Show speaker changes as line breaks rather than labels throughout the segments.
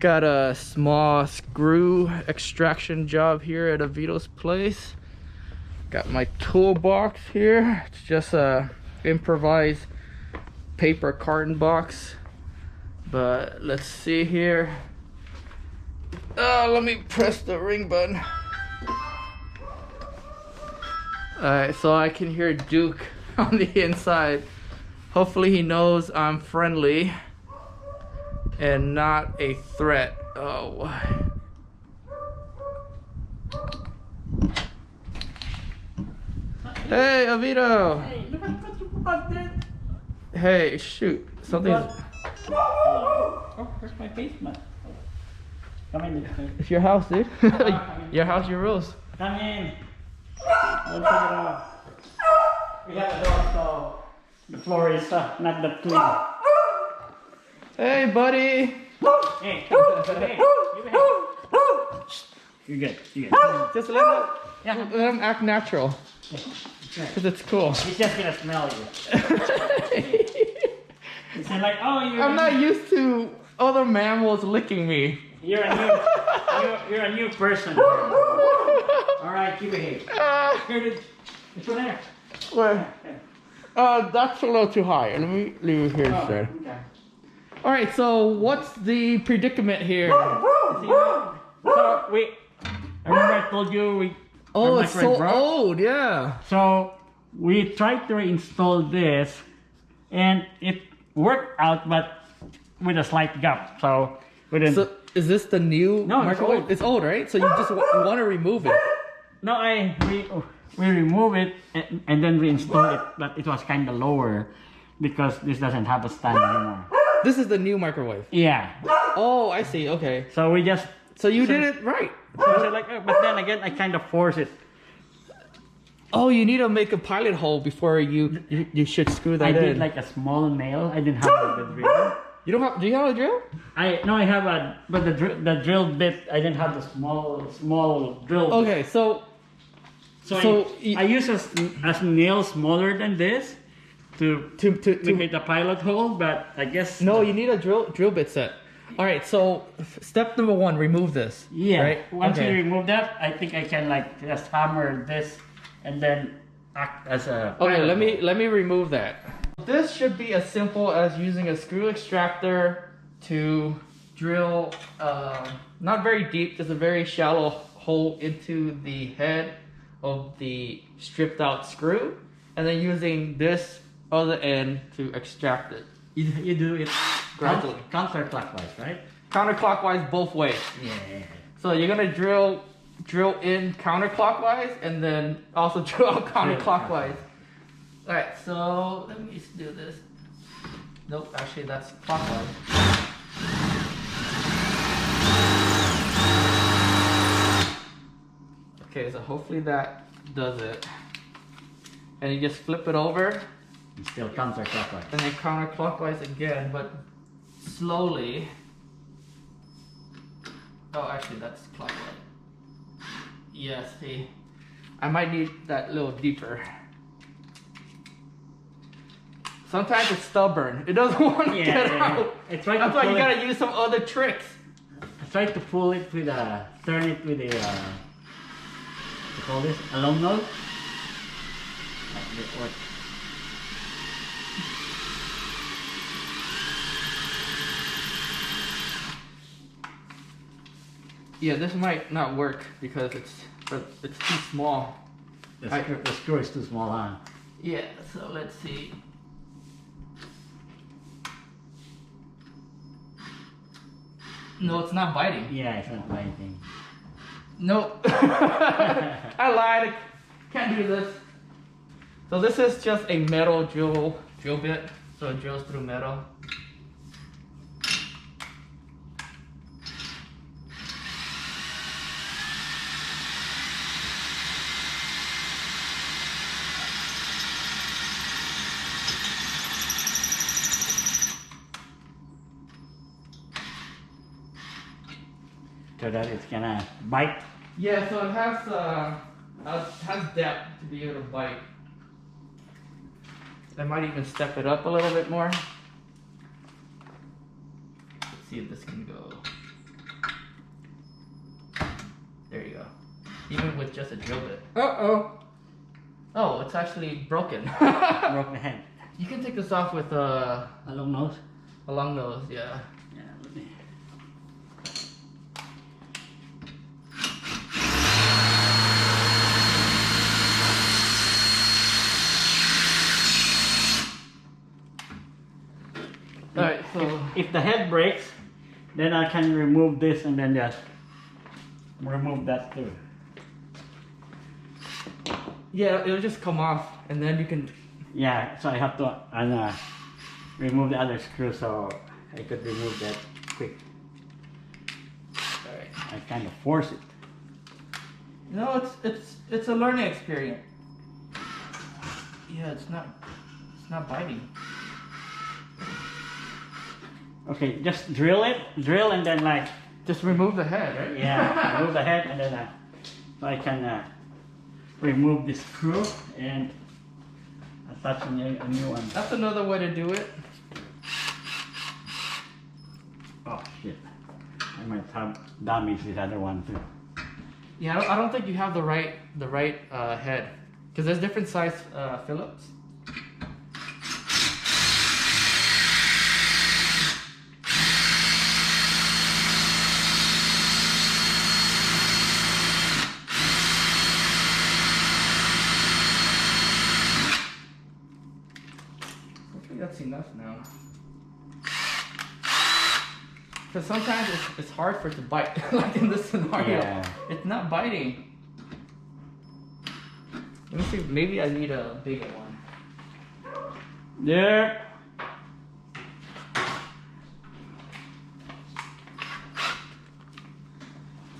Got a small screw extraction job here at Avito's place. Got my toolbox here. It's just a improvised paper carton box. But let's see here. Let me press the ring button. Alright, so I can hear Duke on the inside. Hopefully he knows I'm friendly and not a threat. Oh. Hey, Avito!
Hey, look what you put there.
Hey, shoot. Something's...
Oh, where's my basement? Come in.
It's your house, dude. Your house, your rules.
Come in. Don't take it off. We have a door, so the floor is not that clean.
Hey, buddy.
Hey, hey, you're good. You're good.
Just let him act natural. Because it's cool.
He's just gonna smell you. He's like, oh,
I'm not used to other mammals licking me.
You're a new person. All right, you behave. Here, it's one there.
Where? That's a little too high. Let me leave it here instead.
Okay.
All right. So what's the predicament here?
So remember I told you
Oh, it's so old. Yeah.
So we tried to reinstall this, and it worked out, but with a slight gap. So we didn't.
So is this the new microwave? It's old, right? So you just want to remove it.
No, we remove it and then reinstall it, but it was kind of lower because this doesn't have a stand anymore.
This is the new microwave.
Yeah.
Oh, I see. Okay.
So we just.
So you did it right.
So I said like, but then again, I kind of force it.
Oh, you need to make a pilot hole before you should screw that in.
I did like a small nail. I didn't have the drill.
You don't have? Do you have a drill?
I have a, but the drill bit. I didn't have the small drill.
Okay, so
I use a nail smaller than this to make it a pilot hole, but I guess
no. You need a drill bit set. All right, so step number 1, remove this.
Yeah.
Right?
Once you remove that, I think I can like just hammer this and then act as a.
Okay, let me remove that. This should be as simple as using a screw extractor to drill, not very deep, just a very shallow hole into the head of the stripped out screw, and then using this other end to extract it.
You do it
gradually.
Counterclockwise, right?
Counterclockwise both ways.
Yeah.
So you're gonna drill in counterclockwise and then also drill out counterclockwise. All right, so let me just do this. Nope, actually that's clockwise. Okay, so hopefully that does it. And you just flip it over.
It's still counterclockwise.
And then counterclockwise again, but slowly. Oh, actually that's clockwise. Yes, see. I might need that little deeper. Sometimes it's stubborn. It doesn't want to get out. That's why you gotta use some other tricks.
I tried to pull it with a, turn it with a, what do you call this? A long nose.
Yeah, this might not work because it's too small.
The screw is too small, huh?
Yeah, so let's see. No, it's not biting.
Yeah, it's not biting.
Nope. I lied. Can't do this. So this is just a metal drill bit. So it drills through metal.
So that it's gonna bite.
Yeah, so it has depth to be able to bite. I might even step it up a little bit more. Let's see if this can go. even with just a drill bit.
Uh-oh.
Oh, it's actually broken.
Broke the head.
You can take this off with
A long nose?
a long nose, yeah.
Yeah, let me.
Alright, so
If the head breaks, then I can remove this and then just remove that too.
yeah, it'll just come off, and then you can.
Yeah, so I have to remove the other screw so I could remove that quick.
Alright.
I kind of force it.
No, it's a learning experience. Yeah, it's not biting.
Okay, just drill and then like,
Just remove the head, right?
yeah, remove the head and then so I can remove this screw and attach a new one.
That's another way to do it.
Oh shit, I might have damaged this other one too.
Yeah, I don't think you have the right head, because there's different size Phillips. I think that's enough now. Because sometimes it's hard for it to bite, like in this scenario.
Yeah.
It's not biting. Let me see, maybe I need a bigger one.
There.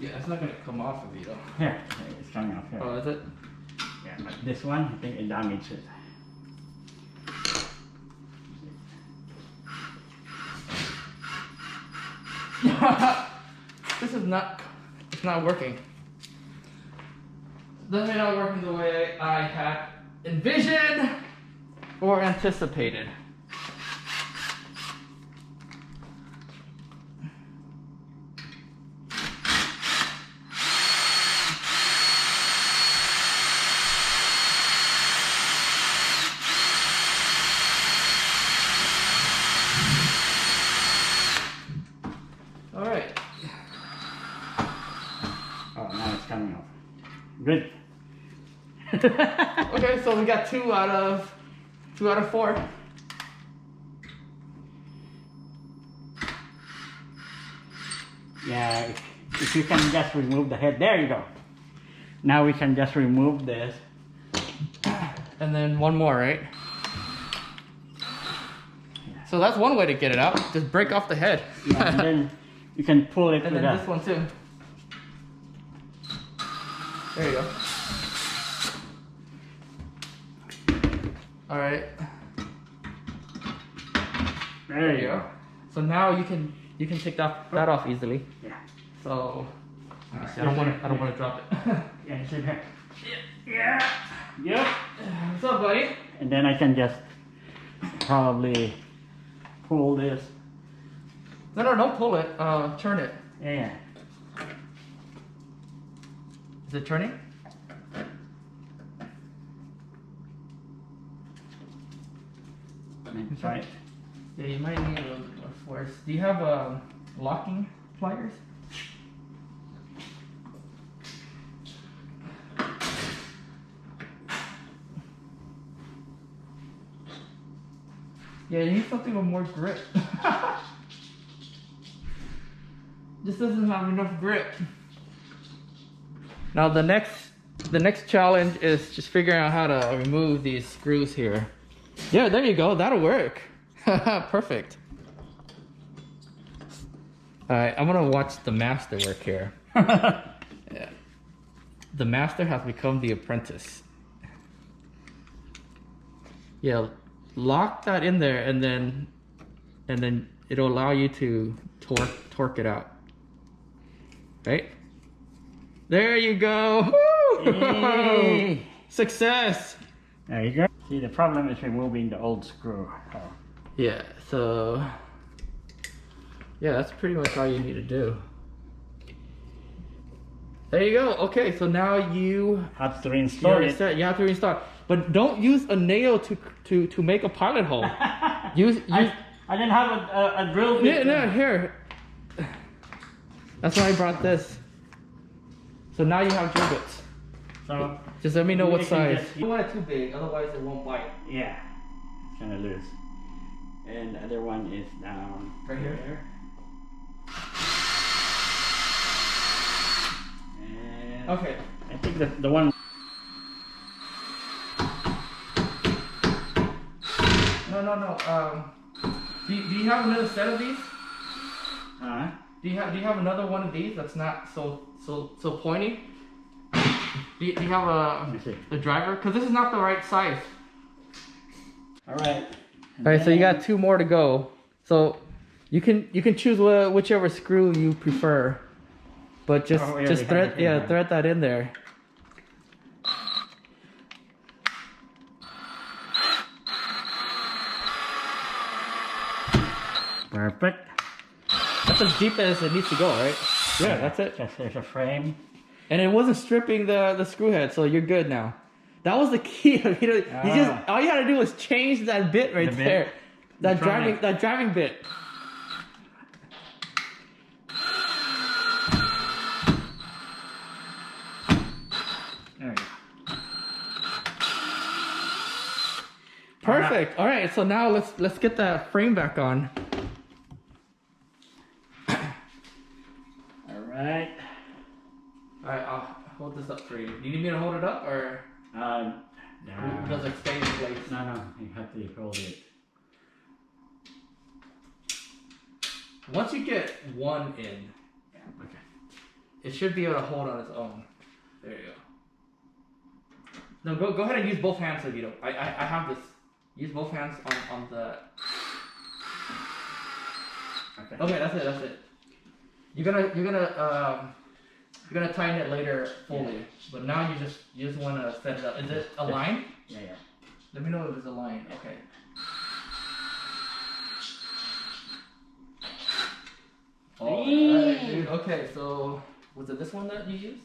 Yeah, it's not gonna come off of you though.
Here, it's coming off here.
Oh, is it?
Yeah, but this one, I think it damaged it.
This is not, it's not working. Definitely not working the way I had envisioned or anticipated. All right.
Oh, now it's coming off. Good.
Okay, so we got 2 out of 4.
Yeah, if you can just remove the head, there you go. Now we can just remove this.
And then one more, right? So that's one way to get it out. Just break off the head.
Yeah, and then you can pull it
And
with
then
that.
this one too. There you go. All right.
There you go.
So now you can take that off easily.
Yeah.
So let me see. I don't want to drop it.
Yeah, you see here. Yeah. Yep.
What's up, buddy?
And then I can just probably pull this.
No, don't pull it. Turn it.
Yeah.
Is it turning?
That's right.
Yeah, you might need a little bit more force. Do you have locking pliers? Yeah, you need something with more grip. This doesn't have enough grip. Now the next challenge is just figuring out how to remove these screws here. Yeah, there you go. That'll work. Perfect. All right, I'm gonna watch the master work here. Yeah. The master has become the apprentice. Yeah, lock that in there, and then it'll allow you to torque it out. Right? There you go.
Hey.
Success.
There you go. See, the problem is removing the old screw. Oh.
Yeah, so yeah, that's pretty much all you need to do. There you go. Okay, so now you
Have to reinstall it.
you have to reinstall. But don't use a nail to make a pilot hole. use
I didn't have a drill bit.
no, here. That's why I brought this. So now you have drill bits.
So
Just let me know what
you can
size.
just-
You don't want it too big, otherwise it won't bite.
Yeah, it's kind of loose. And the other one is down
Right here?
And
Okay.
I think the one.
No. Do you have another set of these? Do you have another one of these that's not so pointy? Do you have
Let me see.
the driver? Because this is not the right size.
All right.
All right, so you got 2 more to go. So you can choose whichever screw you prefer, but just
Oh, we already
thread
have it.
thread that in there.
Perfect.
That's as deep as it needs to go, right? Yeah, that's it.
Just there's a frame.
And it wasn't stripping the screw head, so you're good now. That was the key. You just all you had to do was change that bit right
The bit?
there. That
Which one?
driving bit.
There we go.
Perfect. All right, so now let's get that frame back on.
All right.
All right, I'll hold this up for you. Do you need me to hold it up, or
No.
does it stay in place?
No, you have to hold it.
Once you get one in,
Okay.
it should be able to hold on its own. There you go. No, go ahead and use both hands, Avito. I have this. Use both hands on the. Okay, that's it. You're gonna tighten it later fully, but now you just want to set it up. Is it aligned?
Yeah.
Let me know if it's aligned. Okay. All right, dude. Okay, so was it this one that you used?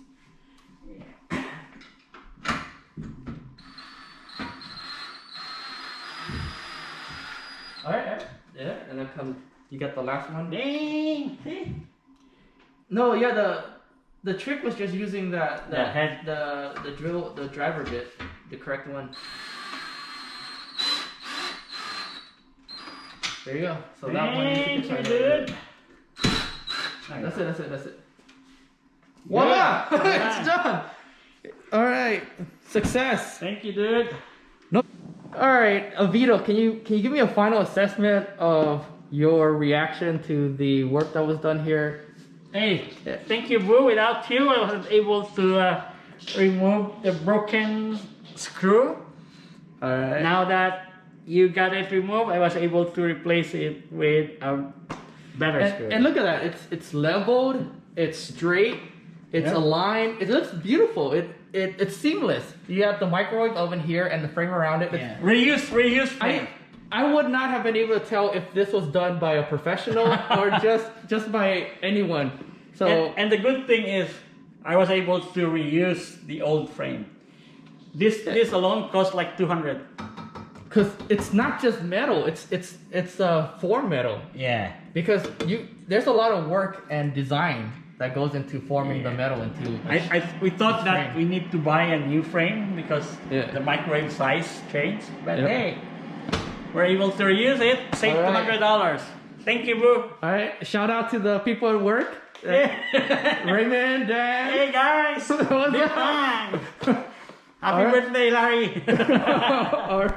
All right. Yeah, and then come. You got the last one.
Dang.
No, yeah. The trick was just using the
head.
the drill, the driver bit, the correct one. There you go. So that one you can
Dude.
That's it. Voila! It's done. All right, success.
Thank you, dude.
All right, Avito, can you give me a final assessment of your reaction to the work that was done here?
Hey, thank you, boo. Without you, I wasn't able to remove the broken screw.
All right.
Now that you got it removed, I was able to replace it with a better screw.
And look at that. It's leveled. It's straight. It's
Yep.
aligned. It looks beautiful. It's seamless. You have the microwave oven here and the frame around it.
Yeah. Reuse frame.
I would not have been able to tell if this was done by a professional or just by anyone. So
And the good thing is, I was able to reuse the old frame. This alone cost like 200.
because it's not just metal. It's form metal.
Yeah.
Because there's a lot of work and design that goes into forming the metal into.
We thought that
frame.
we need to buy a new frame because the microwave size changed. But
Yep.
hey, we're able to reuse it. Save
All right.
$200. Thank you, boo.
All right. Shout out to the people at work. Raymond, Dan.
Hey guys,
What's
big
up?
time. Happy
All right.
birthday, Larry.
All right.